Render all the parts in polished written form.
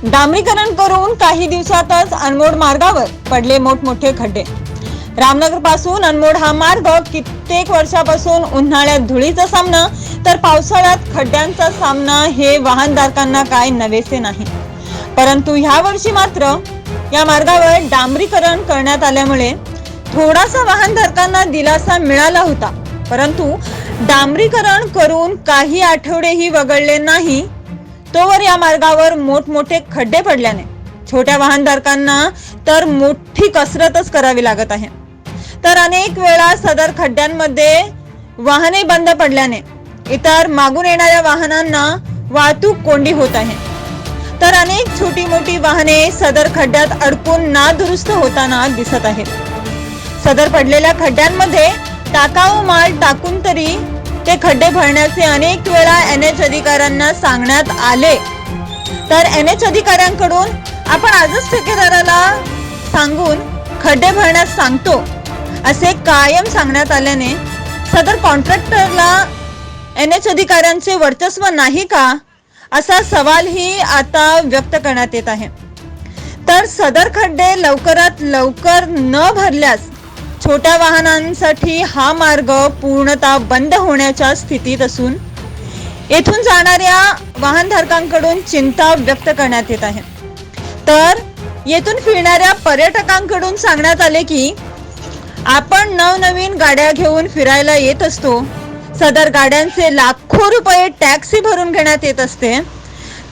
डांबरीकरण करून काही दिवसातच अनमोड मार्गावर पडले मोठमोठे खड्डे। रामनगर पासून अनमोड हा मार्ग कित्येक वर्षापासून उन्हाळ्यात धुळीचा सामना तर पावसाळ्यात खड्ड्यांचा सामना हे वाहनधारकांना काय नवेसे नाही। परंतु ह्या वर्षी मात्र या मार्गावर डांबरीकरण करण्यात आल्यामुळे थोडासा वाहनधारकांना दिलासा मिळाला होता। परंतु डांबरीकरण करून काही आठवडेही वगळले नाही तोवर या मार्गावर मोठमोठे खड्डे पडल्याने छोट्या वाहनधारकांना तर मोठी कसरतच करावी लागत आहे। तर अनेक वेळा सदर खड्ड्यांमध्ये वाहने बंद पडल्याने इतर मागून येणाऱ्या वाहनांना वाहतूक कोंडी होत आहे। तर अनेक छोटी मोठी वाहने सदर खड्ड्यात अडकून नादुरुस्त होताना दिसत आहेत। सदर पडलेल्या खड्ड्यांमध्ये टाकाऊ माल टाकून तरी ते खड्डे भरण्याचे अनेक वेळा NH अधिकाऱ्यांना सांगण्यात आले, तर NH अधिकाऱ्यांकडून आपण आजच ठेकेदाराला सांगून खड्डे भरण्यास सांगतो असे कायम सांगण्यात आल्याने सदर कॉन्ट्रॅक्टरला NH अधिकाऱ्यांचे वर्चस्व नाही का असा सवालही आता व्यक्त करण्यात येत आहे। तर सदर खड्डे लवकरात लवकर न भरल्यास छोट्या वाहनांसाठी हा मार्ग पूर्णतः बंद होण्याच्या स्थितीत असून येथून जाणाऱ्या वाहनधारकांकडून चिंता व्यक्त करण्यात येत आहे। तर येथून फिरणाऱ्या पर्यटकांकडून सांगण्यात आले की आपण नवनवीन गाड्या घेऊन फिरायला येत असतो, सदर गाड्यांचे लाखो रुपये टॅक्सी भरून घेण्यात येत असते,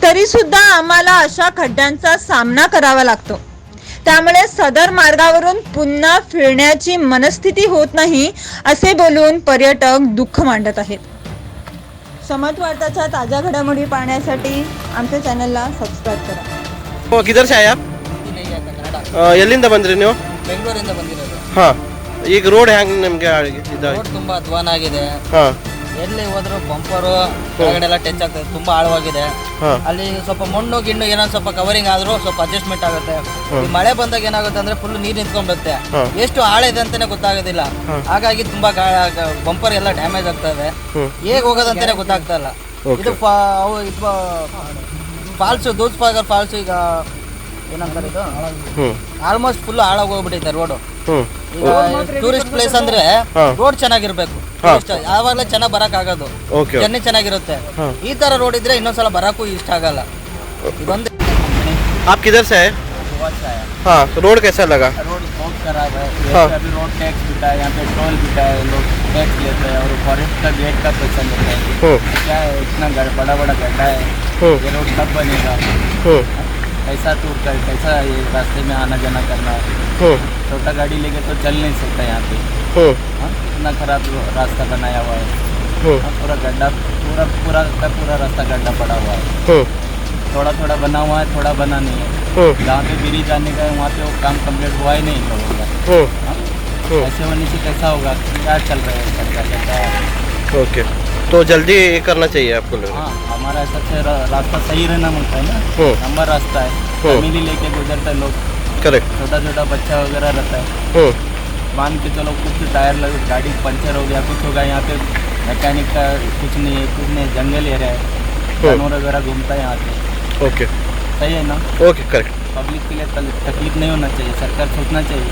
तरी सुद्धा आम्हाला अशा खड्ड्यांचा सामना करावा लागतो। त्यामुळे सदर मार्गावरून पुन्हा फिरण्याची मनस्थिती होत नाही असे बोलून पर्यटक दुःख मांडत आहेत। समर्थ वार्ताच्या ताज्या घडामोडी पाहण्यासाठी आमच्या चॅनलला सबस्क्राइब करा। हो, किधर से आए आप? ಎಲ್ಲಿಂದ ಬಂದ್ರಿ ನೀವು? ಬೆಂಗಳೂರಿಂದ ಬಂದಿರೋದು। ಹಾ, ಈಗ ರೋಡ್ ಹೆಂಗ್ ನಿಮಗೆ ಇದಾಗಿ? ರೋಡ್ ತುಂಬಾ ಅಧ್ವಾನ ಆಗಿದೆ। ಹಾ, ಎಲ್ಲಿ ಹೋದ್ರು ಬಂಪರು ಕೆಳಗಡೆ ಎಲ್ಲ ಟಚ್ ಆಗ್ತದೆ, ತುಂಬಾ ಆಳವಾಗಿದೆ। ಹಾ, ಅಲ್ಲಿ ಸ್ವಲ್ಪ ಮಣ್ಣು ಗಿಣ್ಣು ಏನೋ ಸ್ವಲ್ಪ ಕವರಿಂಗ್ ಆದ್ರೂ ಸ್ವಲ್ಪ ಅಡ್ಜಸ್ಟ್ಮೆಂಟ್ ಆಗುತ್ತೆ। ಈ ಮಳೆ ಬಂದಾಗ ಏನಾಗುತ್ತೆ ಅಂದ್ರೆ ಫುಲ್ ನೀರು ನಿಂತ್ಕೊಂಡ್ಬಿಡುತ್ತೆ, ಎಷ್ಟು ಆಳ ಇದೆ ಅಂತಾನೆ ಗೊತ್ತಾಗೋದಿಲ್ಲ। ಹಾಗಾಗಿ ತುಂಬಾ ಬಂಪರ್ ಎಲ್ಲ ಡ್ಯಾಮೇಜ್ ಆಗ್ತಾ ಇದೆ, ಹೇಗೆ ಹೋಗೋದಂತಾನೆ ಗೊತ್ತಾಗ್ತಾ ಇಲ್ಲ। ಇದು ಫಾಲ್ಸ್ ದೂದ್ ಸಾಗರ್ ಫಾಲ್ಸ್ ಈಗ ಏನಂತಾರೆ ಇದು ಆಲ್ಮೋಸ್ಟ್ ಫುಲ್ ಹಾಳಾಗಿ ಹೋಗ್ಬಿಟ್ಟೈತೆ ರೋಡ್। ಈಗ ಟೂರಿಸ್ಟ್ ಪ್ಲೇಸ್ ಅಂದ್ರೆ ರೋಡ್ ಚೆನ್ನಾಗಿರ್ಬೇಕು, ಯಾವಾಗಲೇ ಚೆನ್ನಾಗಿ ಬರಕ್ ಆಗೋದು, ಜರ್ನಿ ಚೆನ್ನಾಗಿರುತ್ತೆ। ಈ ತರ ರೋಡ್ ಇದ್ರೆ ಇನ್ನೊಂದ್ಸಲ ಬರಕ್ಕೂ ಇಷ್ಟ ಆಗಲ್ಲ। ಇದೊಂದು आप किधर से आए? हाँ, रोड कैसा लगा? रोड बहुत खराब है। अभी रोड टैक्स बिठा है, यहाँ पे टोल बिठा है, लोग टैक्स लेते हैं और फॉरेस्ट का गेट का पैसा लेते हैं। क्या है, इतना बड़ा बड़ा गड्ढा है, ये रोड कब बनेगा? कैसा टूर कर, कैसा ये रास्ते में आना जाना करना है? छोटा गाड़ी लेके तो चल नहीं सकता यहाँ पे। इतना खराब रास्ता बनाया हुआ है, पूरा गड्ढा, पूरा रास्ता गड्ढा पड़ा हुआ है। थोड़ा थोड़ा बना हुआ है, थोड़ा बना नहीं है। जहाँ पे ब्रिज आने का वहाँ पे वो काम कंप्लीट हुआ ही नहीं लोगों का। ऐसे होने से कैसा होगा? क्या चल रहा है सरकार का? ओके, तो जल्दी ये करना चाहिए आपको। हाँ, हमारा सबसे रास्ता सही रहना होता है ना। नंबर रास्ता है, फैमिली लेके गुजरते हैं लोग। करेक्ट। छोटा छोटा बच्चा वगैरह रहता है, मान के चलो कुछ टायर लगे, गाड़ी पंचर हो गया, कुछ होगा, यहाँ पे मैकेनिक का कुछ नहीं, जंगल एरिया है, जानवर वगैरह घूमता है यहाँ पे। ओके, सही है ना? Okay, correct. पब्लिक के लिए तकलीफ नहीं होना चाहिए, सरकार सोचना चाहिए।